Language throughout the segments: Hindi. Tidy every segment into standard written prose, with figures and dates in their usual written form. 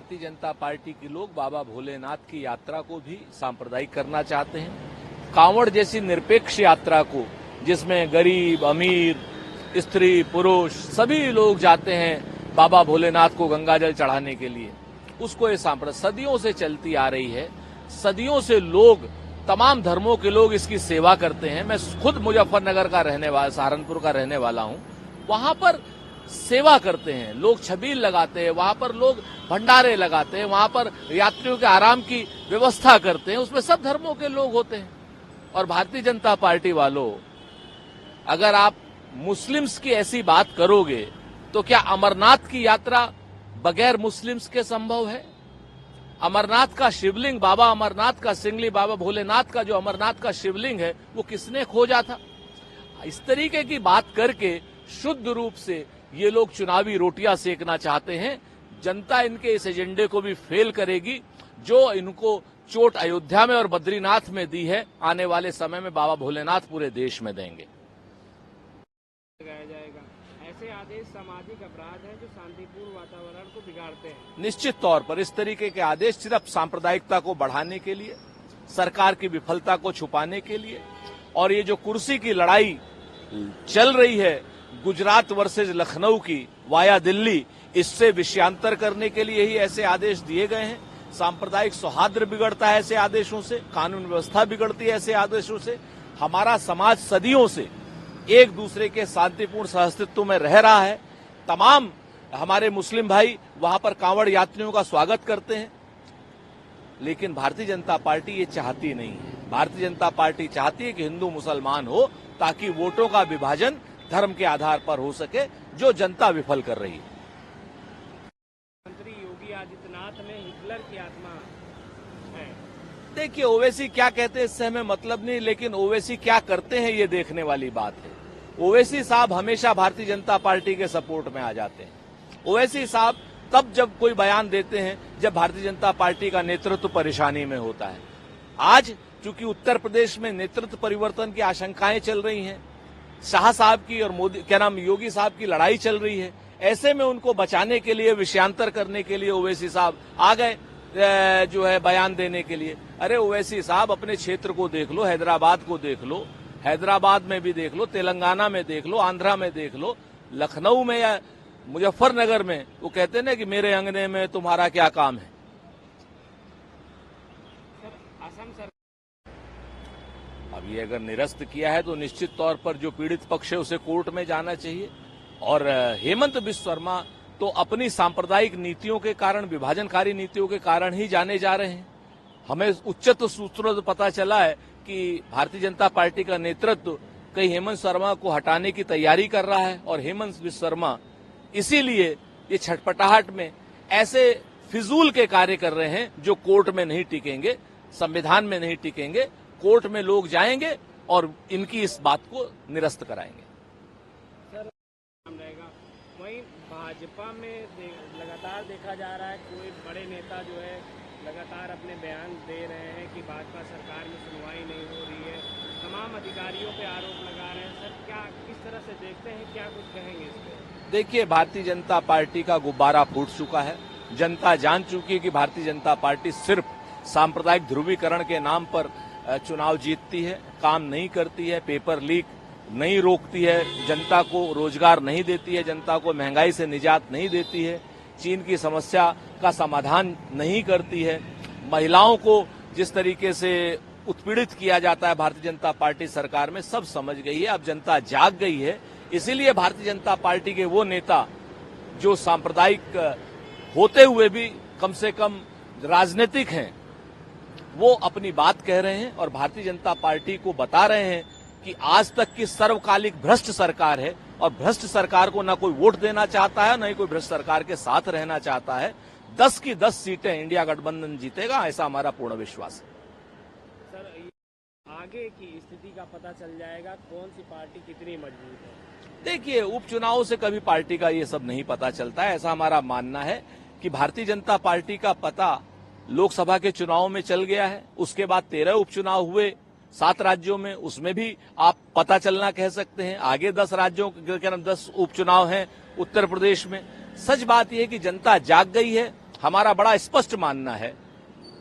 भारतीय जनता पार्टी के लोग बाबा भोलेनाथ की यात्रा को भी सांप्रदायिक करना चाहते हैं। कांवड़ जैसी निरपेक्ष यात्रा को, जिसमें गरीब, अमीर, स्त्री, पुरुष सभी लोग जाते हैं बाबा भोलेनाथ को गंगाजल चढ़ाने के लिए, उसको ये सांप्रदायिक सदियों से चलती आ रही है। सदियों से लोग, तमाम धर्मों के लोग इसकी सेवा करते हैं। मैं खुद मुजफ्फरनगर का रहने वाला, सहारनपुर का रहने वाला हूं। वहां पर सेवा करते हैं लोग, छबील लगाते हैं, वहां पर लोग भंडारे लगाते हैं, वहां पर यात्रियों के आराम की व्यवस्था करते हैं। उसमें सब धर्मों के लोग होते हैं। और भारतीय जनता पार्टी वालों, अगर आप मुस्लिम्स की ऐसी बात करोगे तो क्या अमरनाथ की यात्रा बगैर मुस्लिम्स के संभव है? अमरनाथ का शिवलिंग, बाबा अमरनाथ का सिंगली बाबा भोलेनाथ का जो अमरनाथ का शिवलिंग है, वो किसने खोजा था? इस तरीके की बात करके शुद्ध रूप से ये लोग चुनावी रोटियां सेकना चाहते हैं। जनता इनके इस एजेंडे को भी फेल करेगी। जो इनको चोट अयोध्या में और बद्रीनाथ में दी है, आने वाले समय में बाबा भोलेनाथ पूरे देश में देंगे। लगाया जाएगा। ऐसे आदेश सामाजिक अपराध हैं जो शांतिपूर्ण वातावरण को बिगाड़ते हैं। निश्चित तौर पर इस तरीके के आदेश सिर्फ सांप्रदायिकता को बढ़ाने के लिए, सरकार की विफलता को छुपाने के लिए, और ये जो कुर्सी की लड़ाई चल रही है गुजरात वर्सेज लखनऊ की वाया दिल्ली, इससे विषयांतर करने के लिए ही ऐसे आदेश दिए गए हैं। सांप्रदायिक सौहार्द बिगड़ता है ऐसे आदेशों से, कानून व्यवस्था बिगड़ती है ऐसे आदेशों से। हमारा समाज सदियों से एक दूसरे के शांतिपूर्ण सहअस्तित्व में रह रहा है। तमाम हमारे मुस्लिम भाई वहां पर कांवड़ यात्रियों का स्वागत करते हैं, लेकिन भारतीय जनता पार्टी ये चाहती नहीं है। भारतीय जनता पार्टी चाहती है कि हिंदू मुसलमान हो, ताकि वोटों का विभाजन धर्म के आधार पर हो सके, जो जनता विफल कर रही है। मंत्री योगी आदित्यनाथ में हिटलर की आत्मा है। देखिए, ओवैसी क्या कहते हैं इससे हमें मतलब नहीं, लेकिन ओवैसी क्या करते हैं ये देखने वाली बात है। ओवैसी साहब हमेशा भारतीय जनता पार्टी के सपोर्ट में आ जाते हैं। ओवैसी साहब तब जब कोई बयान देते हैं जब भारतीय जनता पार्टी का नेतृत्व परेशानी में होता है। आज चूंकि उत्तर प्रदेश में नेतृत्व परिवर्तन की आशंकाएं चल रही हैं, शाह साहब की और योगी साहब की लड़ाई चल रही है, ऐसे में उनको बचाने के लिए, विषयांतर करने के लिए ओवैसी साहब आ गए जो है बयान देने के लिए। अरे ओवैसी साहब, अपने क्षेत्र को देख लो, हैदराबाद को देख लो, हैदराबाद में भी देख लो, तेलंगाना में देख लो, आंध्रा में देख लो, लखनऊ में या मुजफ्फरनगर में वो कहते हैं ना कि मेरे अंगने में तुम्हारा क्या काम है। असम सरकार अब ये अगर निरस्त किया है तो निश्चित तौर पर जो पीड़ित पक्ष है उसे कोर्ट में जाना चाहिए। और हेमंत बिश्व शर्मा तो अपनी सांप्रदायिक नीतियों के कारण, विभाजनकारी नीतियों के कारण ही जाने जा रहे हैं। हमें उच्चतम सूत्रों से पता चला है कि भारतीय जनता पार्टी का नेतृत्व कई हेमंत शर्मा को हटाने की तैयारी कर रहा है, और हेमंत बिश्व शर्मा इसीलिए ये छटपटाहट में ऐसे फिजूल के कार्य कर रहे हैं जो कोर्ट में नहीं टिकेंगे, संविधान में नहीं टिकेंगे। कोर्ट में लोग जाएंगे और इनकी इस बात को निरस्त कराएंगे। सर रहेगा। वहीं भाजपा में लगातार देखा जा रहा है, कोई बड़े नेता जो है लगातार अपने बयान दे रहे हैं कि भाजपा सरकार में सुनवाई नहीं हो रही है, तमाम अधिकारियों पे आरोप लगा रहे हैं। सर क्या किस तरह से देखते हैं, क्या कुछ कहेंगे इस पे? देखिए, भारतीय जनता पार्टी का गुब्बारा फूट चुका है। जनता जान चुकी है कि भारतीय जनता पार्टी सिर्फ सांप्रदायिक ध्रुवीकरण के नाम पर चुनाव जीतती है, काम नहीं करती है, पेपर लीक नहीं रोकती है, जनता को रोजगार नहीं देती है, जनता को महंगाई से निजात नहीं देती है, चीन की समस्या का समाधान नहीं करती है, महिलाओं को जिस तरीके से उत्पीड़ित किया जाता है भारतीय जनता पार्टी सरकार में, सब समझ गई है। अब जनता जाग गई है। इसीलिए भारतीय जनता पार्टी के वो नेता जो सांप्रदायिक होते हुए भी कम से कम राजनीतिक हैं, वो अपनी बात कह रहे हैं और भारतीय जनता पार्टी को बता रहे हैं कि आज तक की सर्वकालिक भ्रष्ट सरकार है, और भ्रष्ट सरकार को ना कोई वोट देना चाहता है, ना ही कोई भ्रष्ट सरकार के साथ रहना चाहता है। 10 की 10 सीटें इंडिया गठबंधन जीतेगा, ऐसा हमारा पूर्ण विश्वास है। सर आगे की स्थिति का पता चल जाएगा, कौन सी पार्टी कितनी मजबूत है? देखिए, उपचुनाव से कभी पार्टी का ये सब नहीं पता चलता है। ऐसा हमारा मानना है कि भारतीय जनता पार्टी का पता लोकसभा के चुनाव में चल गया है। उसके बाद 13 उपचुनाव हुए 7 राज्यों में, उसमें भी आप पता चलना कह सकते हैं। आगे 10 राज्यों के 10 उपचुनाव हैं उत्तर प्रदेश में। सच बात यह है कि जनता जाग गई है। हमारा बड़ा स्पष्ट मानना है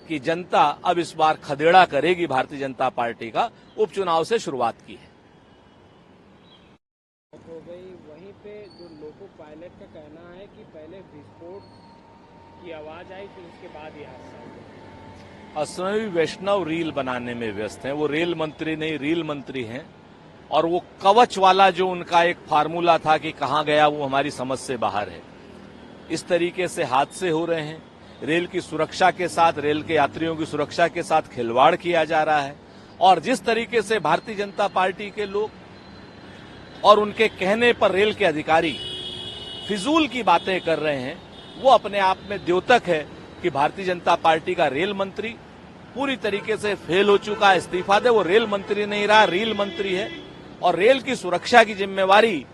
कि जनता अब इस बार खदेड़ा करेगी भारतीय जनता पार्टी का उपचुनाव से शुरुआत की है। हो गई वहीं पे जो लोको पायलट का कहना है कि पहले विस्फोट की आवाज आई फिर उसके बाद ये हादसा हुआ। अश्विनी वैष्णव रील बनाने में व्यस्त हैं। वो रेल मंत्री नहीं रील मंत्री हैं और वो कवच वाला जो उनका एक फार्मूला था कि कहां गया वो हमारी समझ से बाहर है। इस तरीके से हादसे हो रहे हैं। रेल की सुरक्षा के साथ, रेल के यात्रियों की सुरक्षा के साथ खिलवाड़ किया जा रहा है और जिस तरीके से भारतीय जनता पार्टी के लोग और उनके कहने पर रेल के अधिकारी फिजूल की बातें कर रहे हैं, वो अपने आप में द्योतक है कि भारतीय जनता पार्टी का रेल मंत्री पूरी तरीके से फेल हो चुका है, इस्तीफा दे। वो रेल मंत्री नहीं रहा, रील मंत्री है और रेल की सुरक्षा की जिम्मेवारी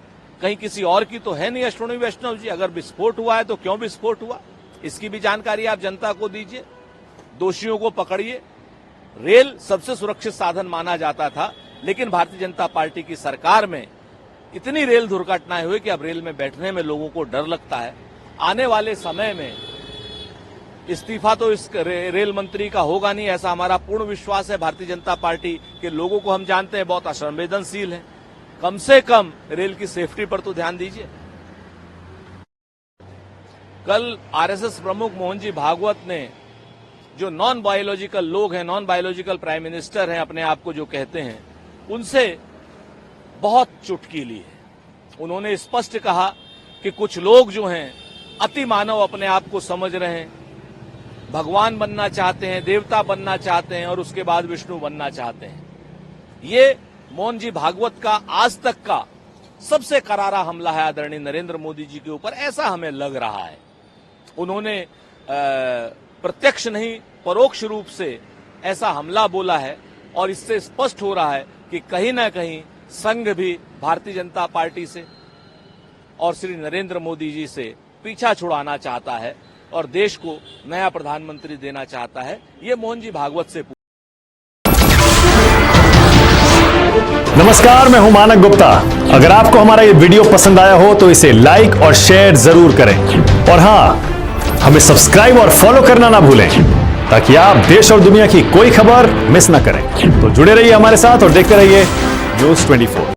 कहीं किसी और की तो है नहीं। अश्विनी वैष्णव जी, अगर विस्फोट हुआ है तो क्यों विस्फोट हुआ, इसकी भी जानकारी आप जनता को दीजिए, दोषियों को पकड़िए। रेल सबसे सुरक्षित साधन माना जाता था, लेकिन भारतीय जनता पार्टी की सरकार में इतनी रेल दुर्घटनाएं हुई कि अब रेल में बैठने में लोगों को डर लगता है। आने वाले समय में इस्तीफा तो इस रेल मंत्री का होगा नहीं, ऐसा हमारा पूर्ण विश्वास है। भारतीय जनता पार्टी के लोगों को हम जानते हैं, बहुत असंवेदनशील हैं। कम से कम रेल की सेफ्टी पर तो ध्यान दीजिए। कल आरएसएस प्रमुख मोहन जी भागवत ने, जो नॉन बायोलॉजिकल लोग हैं, नॉन बायोलॉजिकल प्राइम मिनिस्टर हैं अपने आप को जो कहते हैं, उनसे बहुत चुटकी ली है। उन्होंने स्पष्ट कहा कि कुछ लोग जो हैं अति मानव अपने आप को समझ रहे हैं, भगवान बनना चाहते हैं, देवता बनना चाहते हैं और उसके बाद विष्णु बनना चाहते हैं। ये मोहन जी भागवत का आज तक का सबसे करारा हमला है आदरणीय नरेंद्र मोदी जी के ऊपर, ऐसा हमें लग रहा है। उन्होंने प्रत्यक्ष नहीं परोक्ष रूप से ऐसा हमला बोला है और इससे स्पष्ट हो रहा है कि कहीं ना कहीं संघ भी भारतीय जनता पार्टी से और श्री नरेंद्र मोदी जी से पीछा छुड़ाना चाहता है और देश को नया प्रधानमंत्री देना चाहता है। ये मोहन जी भागवत से। नमस्कार, मैं हूं मानक गुप्ता। अगर आपको हमारा ये वीडियो पसंद आया हो तो इसे लाइक और शेयर जरूर करें और हां, हमें सब्सक्राइब और फॉलो करना ना भूलें ताकि आप देश और दुनिया की कोई खबर मिस ना करें। तो जुड़े रहिए हमारे साथ और देखते रहिए न्यूज़ 24।